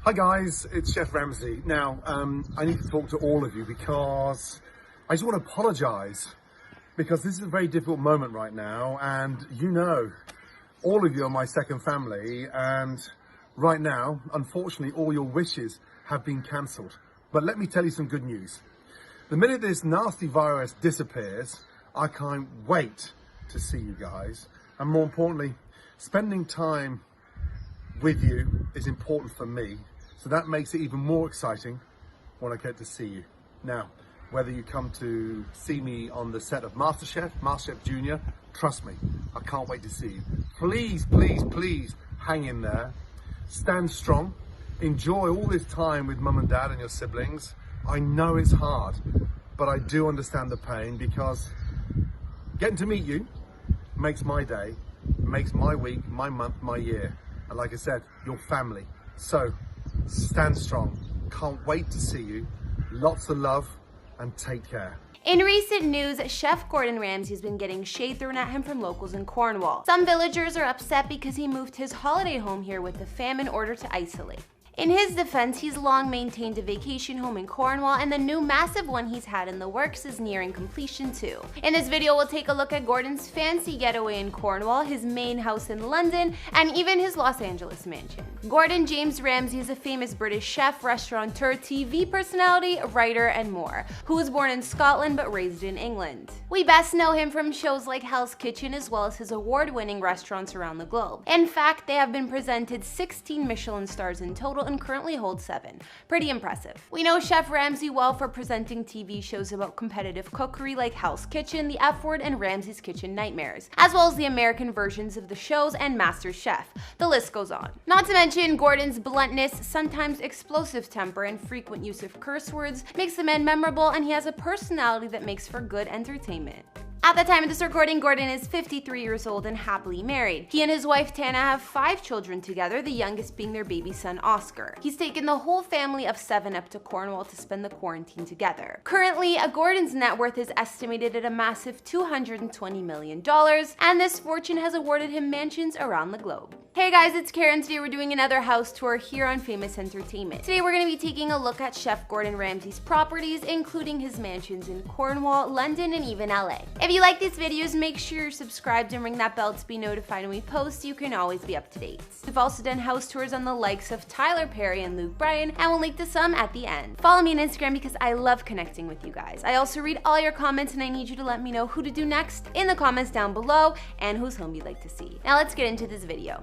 Hi guys, it's Chef Ramsay. Now, I need to talk to all of you because I just want to apologize because this is a very difficult moment right now, and you know, all of you are my second family, and right now, unfortunately, all your wishes have been cancelled. But let me tell you some good news. The minute this nasty virus disappears, I can't wait to see you guys, and more importantly, spending time with you is important for me, so that makes it even more exciting when I get to see you. Now, whether you come to see me on the set of MasterChef Junior, trust me, I can't wait to see you. Please, please, please hang in there, stand strong, enjoy all this time with mum and dad and your siblings. I know it's hard, but I do understand the pain because getting to meet you makes my day, makes my week, my month, my year. And like I said, your family. So stand strong. Can't wait to see you. Lots of love and take care. In recent news, Chef Gordon Ramsay has been getting shade thrown at him from locals in Cornwall. Some villagers are upset because he moved his holiday home here with the fam in order to isolate. In his defense, he's long maintained a vacation home in Cornwall, and the new massive one he's had in the works is nearing completion too. In this video, we'll take a look at Gordon's fancy getaway in Cornwall, his main house in London, and even his Los Angeles mansion. Gordon James Ramsay is a famous British chef, restaurateur, TV personality, writer, and more, who was born in Scotland but raised in England. We best know him from shows like Hell's Kitchen as well as his award-winning restaurants around the globe. In fact, they have been presented 16 Michelin stars in total and currently hold 7. Pretty impressive. We know Chef Ramsay well for presenting TV shows about competitive cookery like Hell's Kitchen, The F Word, and Ramsay's Kitchen Nightmares, as well as the American versions of the shows and MasterChef. The list goes on. Not to mention, Gordon's bluntness, sometimes explosive temper, and frequent use of curse words makes the man memorable, and he has a personality that makes for good entertainment. At the time of this recording, Gordon is 53 years old and happily married. He and his wife Tana have 5 children together, the youngest being their baby son Oscar. He's taken the whole family of 7 up to Cornwall to spend the quarantine together. Currently, Gordon's net worth is estimated at a massive $220 million, and this fortune has awarded him mansions around the globe. Hey guys, it's Karen. Today we're doing another house tour here on Famous Entertainment. Today we're going to be taking a look at Chef Gordon Ramsay's properties, including his mansions in Cornwall, London, and even LA. If you like these videos, make sure you're subscribed and ring that bell to be notified when we post so you can always be up to date. We've also done house tours on the likes of Tyler Perry and Luke Bryan, and we'll link to some at the end. Follow me on Instagram because I love connecting with you guys. I also read all your comments, and I need you to let me know who to do next in the comments down below and whose home you'd like to see. Now let's get into this video.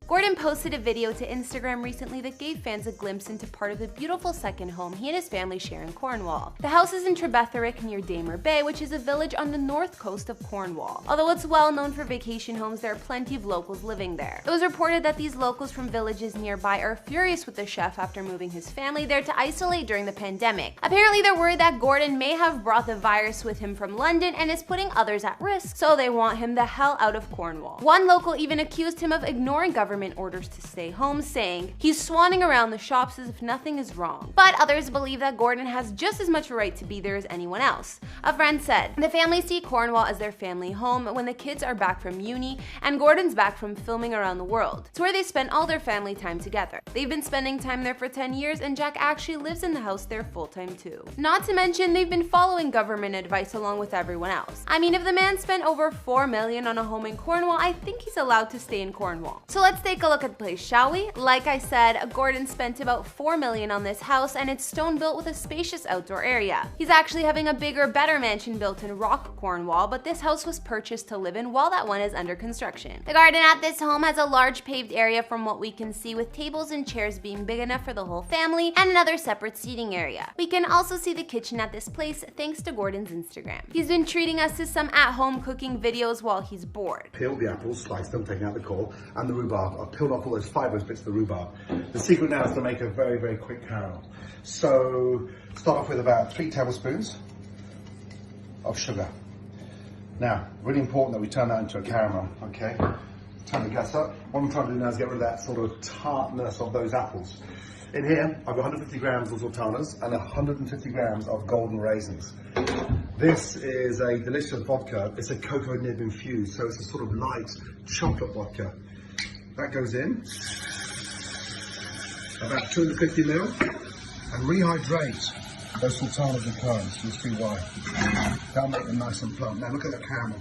Gordon posted a video to Instagram recently that gave fans a glimpse into part of the beautiful second home he and his family share in Cornwall. The house is in Trebetherick near Damer Bay, which is a village on the north coast of Cornwall. Although it's well known for vacation homes, there are plenty of locals living there. It was reported that these locals from villages nearby are furious with the chef after moving his family there to isolate during the pandemic. Apparently, they're worried that Gordon may have brought the virus with him from London and is putting others at risk, so they want him the hell out of Cornwall. One local even accused him of ignoring government orders to stay home, saying he's swanning around the shops as if nothing is wrong. But others believe that Gordon has just as much a right to be there as anyone else. A friend said, the family see Cornwall as their family home when the kids are back from uni and Gordon's back from filming around the world. It's where they spend all their family time together. They've been spending time there for 10 years and Jack actually lives in the house there full time too. Not to mention they've been following government advice along with everyone else. I mean, if the man spent over $4 million on a home in Cornwall, I think he's allowed to stay in Cornwall. So let's take a look at the place, shall we? Like I said, Gordon spent about $4 million on this house, and it's stone built with a spacious outdoor area. He's actually having a bigger, better mansion built in Rock, Cornwall, but this house was purchased to live in while that one is under construction. The garden at this home has a large paved area from what we can see, with tables and chairs being big enough for the whole family and another separate seating area. We can also see the kitchen at this place thanks to Gordon's Instagram. He's been treating us to some at-home cooking videos while he's bored. Peeled the apples, sliced them, taking out the core, and the rhubarb. I've peeled off all those fibrous bits of the rhubarb. The secret now is to make a very, very quick caramel. So start off with about 3 tablespoons of sugar. Now, really important that we turn that into a caramel, okay? Turn the gas up. What I'm trying to do now is get rid of that sort of tartness of those apples. In here, I've got 150 grams of sultanas and 150 grams of golden raisins. This is a delicious vodka. It's a cocoa nib infused, so it's a sort of light chocolate vodka. That goes in, about 250 ml, and rehydrate those sultanas and currants. You'll see why. That'll make them nice and plump. Now look at that caramel.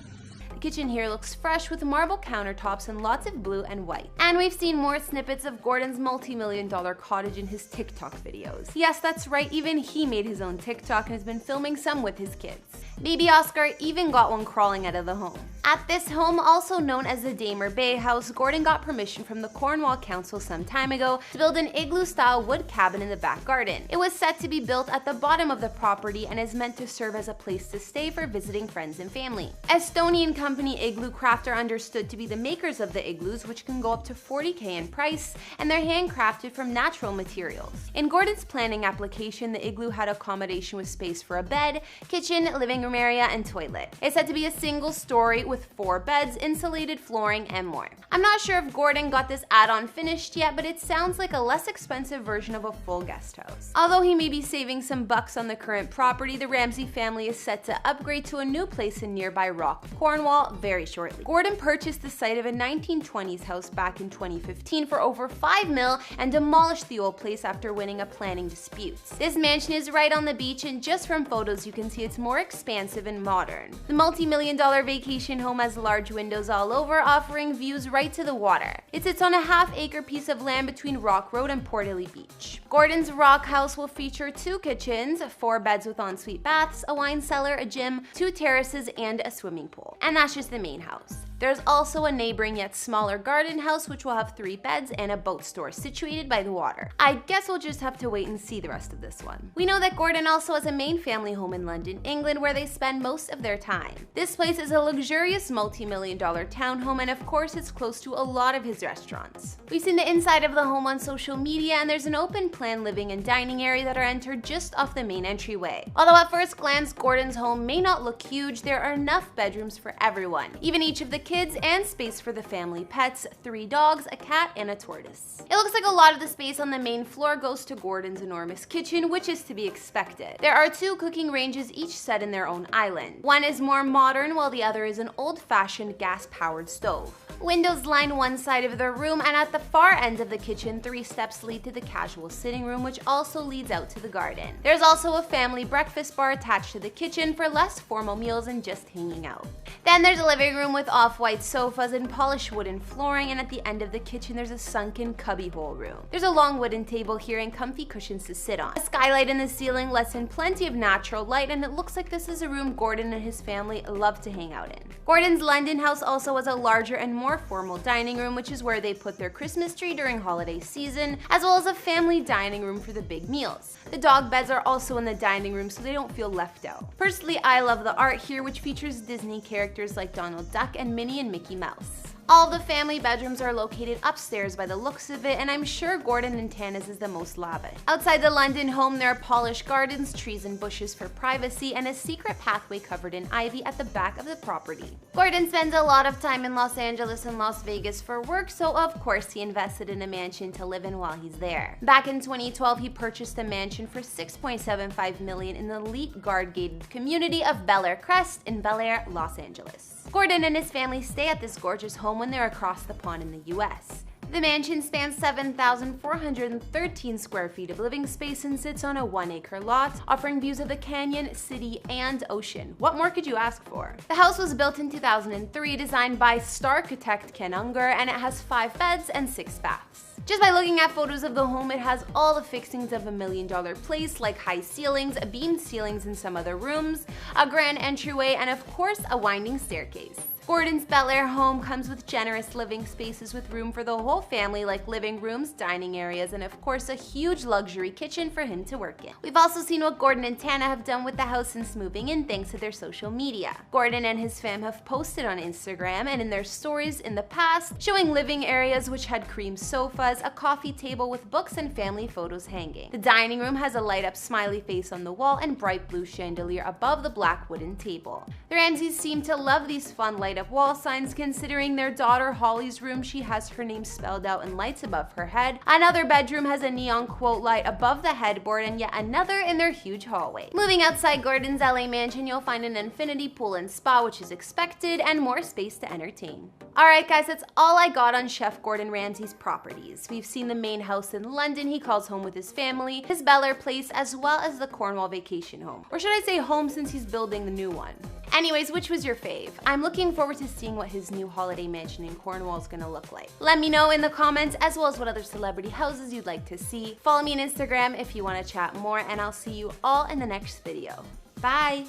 The kitchen here looks fresh with marble countertops and lots of blue and white. And we've seen more snippets of Gordon's multi-million-dollar cottage in his TikTok videos. Yes, that's right, even he made his own TikTok and has been filming some with his kids. Baby Oscar even got one crawling out of the home. At this home, also known as the Damer Bay House, Gordon got permission from the Cornwall Council some time ago to build an igloo-style wood cabin in the back garden. It was set to be built at the bottom of the property and is meant to serve as a place to stay for visiting friends and family. Estonian company Igloo Craft are understood to be the makers of the igloos, which can go up to $40,000 in price, and they're handcrafted from natural materials. In Gordon's planning application, the igloo had accommodation with space for a bed, kitchen, living room area, and toilet. It's said to be a single story with 4 beds, insulated flooring, and more. I'm not sure if Gordon got this add-on finished yet, but it sounds like a less expensive version of a full guest house. Although he may be saving some bucks on the current property, the Ramsay family is set to upgrade to a new place in nearby Rock, Cornwall very shortly. Gordon purchased the site of a 1920s house back in 2015 for over $5 million and demolished the old place after winning a planning dispute. This mansion is right on the beach, and just from photos you can see it's more expansive and modern. The multi-million-dollar vacation home has large windows all over, offering views right to the water. It sits on a half-acre piece of land between Rock Road and Portalee Beach. Gordon's Rock house will feature 2 kitchens, 4 beds with ensuite baths, a wine cellar, a gym, 2 terraces, and a swimming pool. And that's just the main house. There's also a neighboring yet smaller garden house which will have 3 beds and a boat store situated by the water. I guess we'll just have to wait and see the rest of this one. We know that Gordon also has a main family home in London, England, where they spend most of their time. This place is a luxurious multi-million-dollar townhome, and of course it's close to a lot of his restaurants. We've seen the inside of the home on social media, and there's an open plan living and dining area that are entered just off the main entryway. Although at first glance Gordon's home may not look huge, there are enough bedrooms for everyone, even each of the kids, and space for the family pets, 3 dogs, a cat, and a tortoise. It looks like a lot of the space on the main floor goes to Gordon's enormous kitchen, which is to be expected. There are 2 cooking ranges, each set in their own island. One is more modern, while the other is an old-fashioned gas-powered stove. Windows line one side of the room, and at the far end of the kitchen, 3 steps lead to the casual sitting room, which also leads out to the garden. There's also a family breakfast bar attached to the kitchen for less formal meals and just hanging out. Then there's a living room with off-white sofas and polished wooden flooring, and at the end of the kitchen there's a sunken cubbyhole room. There's a long wooden table here and comfy cushions to sit on. A skylight in the ceiling lets in plenty of natural light, and it looks like this is a room Gordon and his family love to hang out in. Gordon's London house also has a larger and more formal dining room, which is where they put their Christmas tree during holiday season, as well as a family dining room for the big meals. The dog beds are also in the dining room so they don't feel left out. Personally, I love the art here, which features Disney characters like Donald Duck and Minnie and Mickey Mouse. All the family bedrooms are located upstairs by the looks of it, and I'm sure Gordon and Tana's is the most lavish. Outside the London home, there are polished gardens, trees and bushes for privacy, and a secret pathway covered in ivy at the back of the property. Gordon spends a lot of time in Los Angeles and Las Vegas for work, so of course he invested in a mansion to live in while he's there. Back in 2012, he purchased a mansion for $6.75 million in the elite guard-gated community of Bel Air Crest in Bel Air, Los Angeles. Gordon and his family stay at this gorgeous home when they're across the pond in the US. The mansion spans 7,413 square feet of living space and sits on a 1-acre lot, offering views of the canyon, city, and ocean. What more could you ask for? The house was built in 2003, designed by star-architect Ken Unger, and it has 5 beds and 6 baths. Just by looking at photos of the home, it has all the fixings of a $1 million place, like high ceilings, beamed ceilings in some other rooms, a grand entryway, and of course, a winding staircase. Gordon's Bel Air home comes with generous living spaces with room for the whole family, like living rooms, dining areas, and of course a huge luxury kitchen for him to work in. We've also seen what Gordon and Tana have done with the house since moving in, thanks to their social media. Gordon and his fam have posted on Instagram and in their stories in the past, showing living areas which had cream sofa, sofas, a coffee table with books and family photos hanging. The dining room has a light-up smiley face on the wall and bright blue chandelier above the black wooden table. The Ramsays seem to love these fun light-up wall signs, considering their daughter Holly's room, she has her name spelled out in lights above her head. Another bedroom has a neon quote light above the headboard, and yet another in their huge hallway. Moving outside Gordon's LA mansion, you'll find an infinity pool and spa, which is expected, and more space to entertain. Alright guys, that's all I got on Chef Gordon Ramsay's properties. We've seen the main house in London he calls home with his family, his Bel Air place, as well as the Cornwall vacation home. Or should I say home, since he's building the new one. Anyways, which was your fave? I'm looking forward to seeing what his new holiday mansion in Cornwall is gonna look like. Let me know in the comments, as well as what other celebrity houses you'd like to see. Follow me on Instagram if you want to chat more, and I'll see you all in the next video. Bye!